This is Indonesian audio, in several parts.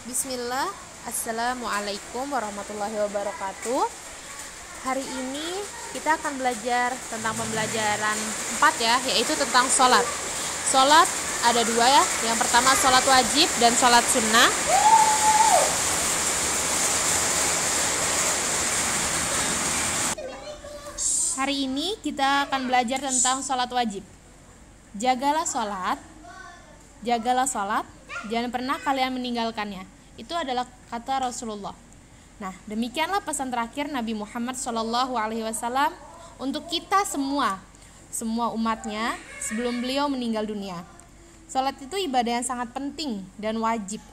Bismillah, Assalamualaikum warahmatullahi wabarakatuh. Hari ini kita akan belajar tentang pembelajaran 4 ya, yaitu tentang sholat. Sholat ada dua ya, yang pertama sholat wajib dan sholat sunnah. Hari ini kita akan belajar tentang sholat wajib. Jagalah sholat, jangan pernah kalian meninggalkannya. Itu adalah kata Rasulullah. Nah, demikianlah pesan terakhir Nabi Muhammad SAW untuk kita semua umatnya sebelum beliau meninggal dunia. Salat itu ibadah yang sangat penting dan wajib.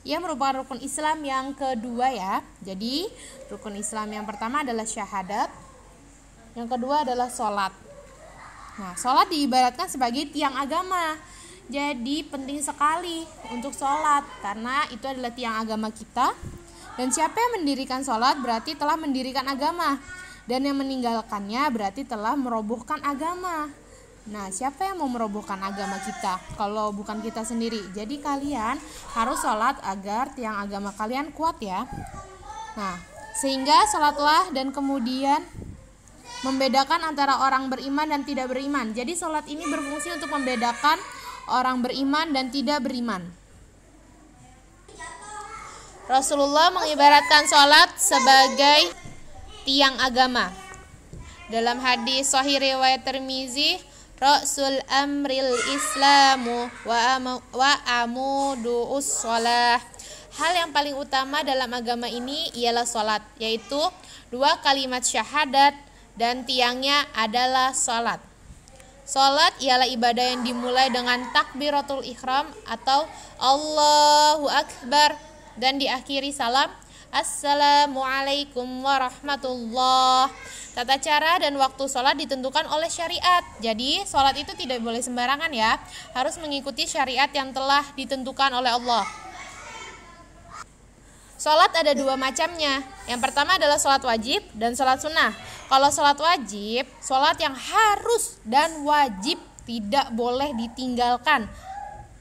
Ia merupakan rukun Islam yang kedua ya. Jadi, rukun Islam yang pertama adalah syahadat, yang kedua adalah salat. Nah, salat diibaratkan sebagai tiang agama. Jadi penting sekali untuk sholat karena itu adalah tiang agama kita. Dan siapa yang mendirikan sholat berarti telah mendirikan agama. Dan yang meninggalkannya berarti telah merobohkan agama. Nah, siapa yang mau merobohkan agama kita kalau bukan kita sendiri? Jadi kalian harus sholat agar tiang agama kalian kuat ya. Nah, sehingga sholatlah dan kemudian membedakan antara orang beriman dan tidak beriman. Jadi sholat ini berfungsi untuk membedakan orang beriman dan tidak beriman. Rasulullah mengibaratkan sholat sebagai tiang agama. Dalam hadis sahih riwayat Tirmizi, Rasul amril islamu wa amudu'us sholah. Hal yang paling utama dalam agama ini ialah sholat, yaitu 2 kalimat syahadat dan tiangnya adalah sholat. Salat ialah ibadah yang dimulai dengan takbiratul ihram atau Allahu Akbar dan diakhiri salam Assalamualaikum warahmatullah. Tata cara dan waktu salat ditentukan oleh syariat. Jadi salat itu tidak boleh sembarangan ya, harus mengikuti syariat yang telah ditentukan oleh Allah. Salat ada 2 macamnya. Yang pertama adalah salat wajib dan salat sunnah. Kalau salat wajib, salat yang harus dan wajib tidak boleh ditinggalkan.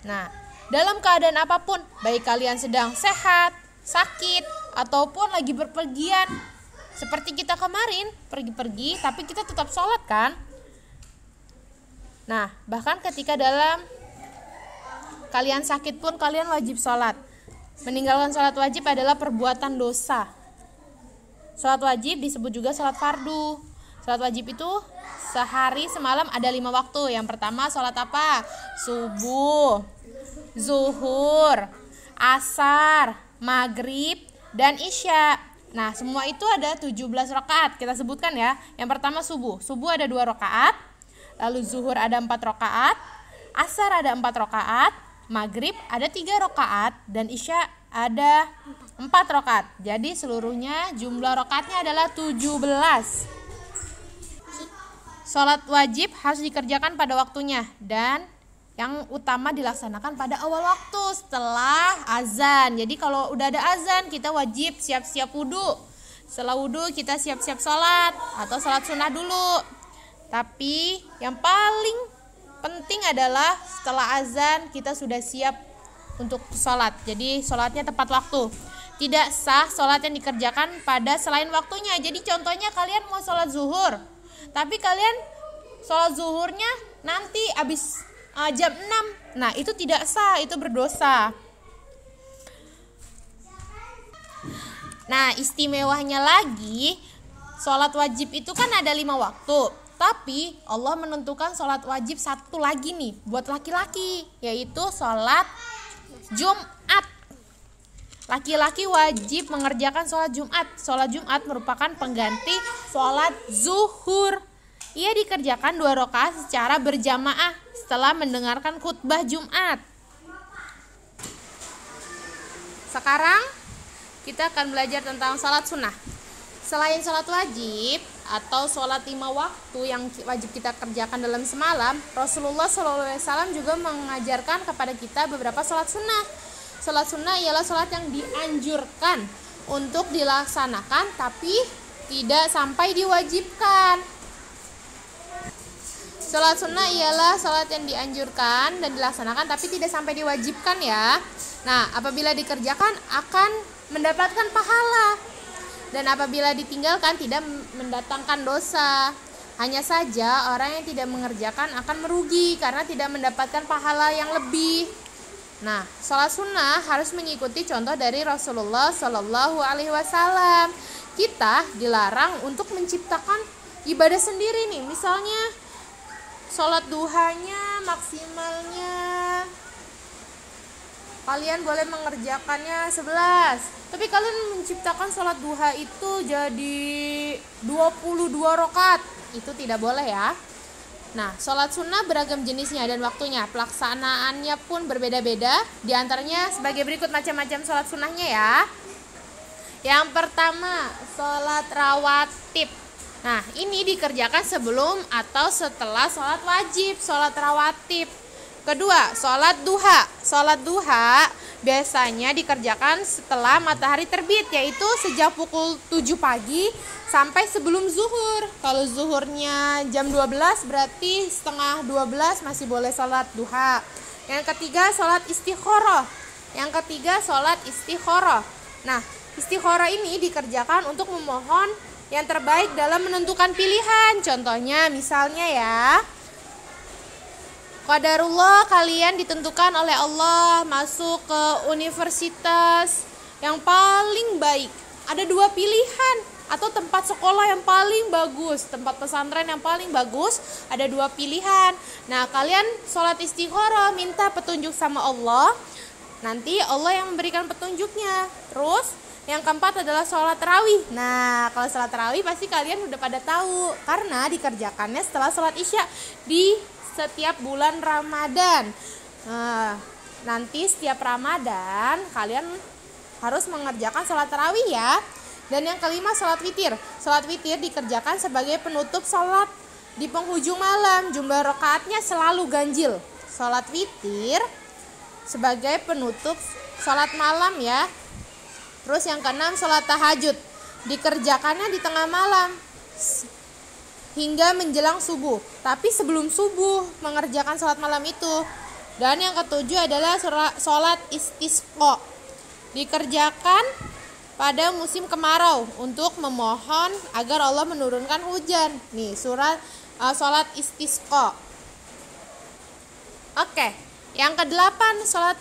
Nah, dalam keadaan apapun, baik kalian sedang sehat, sakit, ataupun lagi berpergian. Seperti kita kemarin, pergi-pergi tapi kita tetap salat kan? Nah, bahkan ketika dalam kalian sakit pun kalian wajib salat. Meninggalkan salat wajib adalah perbuatan dosa. Salat wajib disebut juga salat fardu. Salat wajib itu sehari semalam ada 5 waktu. Yang pertama salat apa? Subuh, zuhur, asar, maghrib, dan isya. Nah, semua itu ada 17 rakaat. Kita sebutkan ya. Yang pertama subuh. Subuh ada 2 rakaat. Lalu zuhur ada 4 rakaat. Asar ada 4 rakaat. Maghrib ada 3 rakaat dan isya ada 4 rakaat. Jadi seluruhnya jumlah rakaatnya adalah 17. Salat wajib harus dikerjakan pada waktunya dan yang utama dilaksanakan pada awal waktu setelah azan. Jadi kalau udah ada azan kita wajib siap-siap wudu. Setelah wudu kita siap-siap salat atau salat sunnah dulu. Tapi yang paling penting adalah setelah azan kita sudah siap untuk sholat. Jadi sholatnya tepat waktu. Tidak sah sholat yang dikerjakan pada selain waktunya. Jadi contohnya kalian mau sholat zuhur, tapi kalian sholat zuhurnya nanti habis jam 6. Nah itu tidak sah, itu berdosa. Nah istimewanya lagi, sholat wajib itu kan ada 5 waktu. Tapi Allah menentukan sholat wajib satu lagi nih buat laki-laki, yaitu sholat Jumat. Laki-laki wajib mengerjakan sholat Jumat. Sholat Jumat merupakan pengganti sholat zuhur. Ia dikerjakan 2 rakaat secara berjamaah setelah mendengarkan khutbah Jumat. Sekarang kita akan belajar tentang sholat sunnah. Selain sholat wajib atau sholat 5 waktu yang wajib kita kerjakan dalam semalam, Rasulullah SAW juga mengajarkan kepada kita beberapa sholat sunnah. Sholat sunnah ialah sholat yang dianjurkan untuk dilaksanakan tapi tidak sampai diwajibkan. Sholat sunnah ialah sholat yang dianjurkan dan dilaksanakan tapi tidak sampai diwajibkan ya. Nah, apabila dikerjakan akan mendapatkan pahala, dan apabila ditinggalkan tidak mendatangkan dosa. Hanya saja orang yang tidak mengerjakan akan merugi karena tidak mendapatkan pahala yang lebih. Nah, sholat sunnah harus mengikuti contoh dari Rasulullah Shallallahu Alaihi Wasallam. Kita dilarang untuk menciptakan ibadah sendiri nih, misalnya sholat duhanya maksimalnya kalian boleh mengerjakannya 11, tapi kalian menciptakan sholat duha itu jadi 22 rakaat, itu tidak boleh ya. Nah, sholat sunnah beragam jenisnya dan waktunya, pelaksanaannya pun berbeda-beda. Di antaranya sebagai berikut macam-macam sholat sunnahnya ya. Yang pertama, sholat rawatib. Nah, ini dikerjakan sebelum atau setelah sholat wajib, sholat rawatib. Kedua, sholat duha. Sholat duha biasanya dikerjakan setelah matahari terbit, yaitu sejak pukul 7 pagi sampai sebelum zuhur. Kalau zuhurnya jam 12 berarti setengah 12 masih boleh sholat duha. Yang ketiga, sholat istikharah. Nah, istikharah ini dikerjakan untuk memohon yang terbaik dalam menentukan pilihan. Contohnya misalnya ya, qadarullah, kalian ditentukan oleh Allah masuk ke universitas yang paling baik. Ada 2 pilihan, atau tempat sekolah yang paling bagus, tempat pesantren yang paling bagus, ada 2 pilihan. Nah, kalian sholat istikharah, minta petunjuk sama Allah, nanti Allah yang memberikan petunjuknya. Terus yang keempat adalah sholat tarawih. Nah, kalau sholat tarawih pasti kalian udah pada tahu, karena dikerjakannya setelah sholat isya di setiap bulan Ramadan. Nah, nanti setiap Ramadan kalian harus mengerjakan sholat tarawih ya. Dan yang kelima, sholat witir. Sholat witir dikerjakan sebagai penutup sholat di penghujung malam. Jumlah rakaatnya selalu ganjil. Sholat witir sebagai penutup sholat malam ya. Terus yang keenam, sholat tahajud. Dikerjakannya di tengah malam hingga menjelang subuh, tapi sebelum subuh mengerjakan sholat malam itu. Dan yang ketujuh adalah sholat istisqa. Dikerjakan pada musim kemarau untuk memohon agar Allah menurunkan hujan. Nih, sholat istisqa. Oke, yang kedelapan, sholat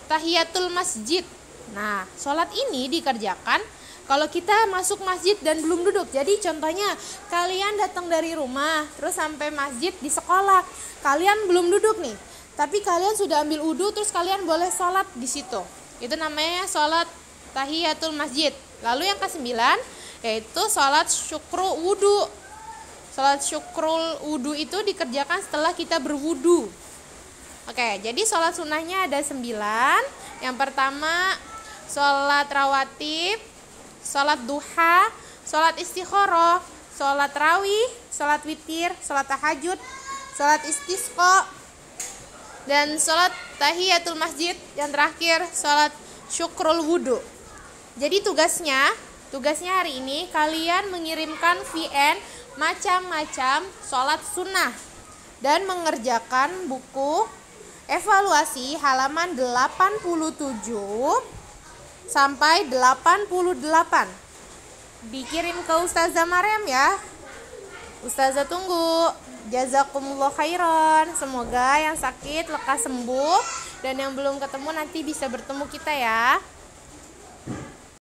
tahiyatul masjid. Nah, sholat ini dikerjakan kalau kita masuk masjid dan belum duduk. Jadi contohnya, kalian datang dari rumah terus sampai masjid di sekolah, kalian belum duduk nih, tapi kalian sudah ambil wudhu, terus kalian boleh sholat di situ. Itu namanya sholat tahiyatul masjid. Lalu yang ke-9 yaitu sholat syukrul wudhu. Sholat syukrul wudhu itu dikerjakan setelah kita berwudhu. Oke, jadi sholat sunnahnya ada 9. Yang pertama, sholat rawatib, sholat duha, sholat istikharah, sholat tarawih, sholat witir, sholat tahajud, sholat istisqa, dan sholat tahiyatul masjid. Yang terakhir, sholat syukrul wudhu. Jadi tugasnya hari ini kalian mengirimkan VN macam-macam sholat sunnah dan mengerjakan buku evaluasi halaman 87 sampai 88. Dikirim ke Ustazah Maryam ya. Ustazah tunggu. Jazakumullah khairan. Semoga yang sakit lekas sembuh dan yang belum ketemu nanti bisa bertemu kita ya.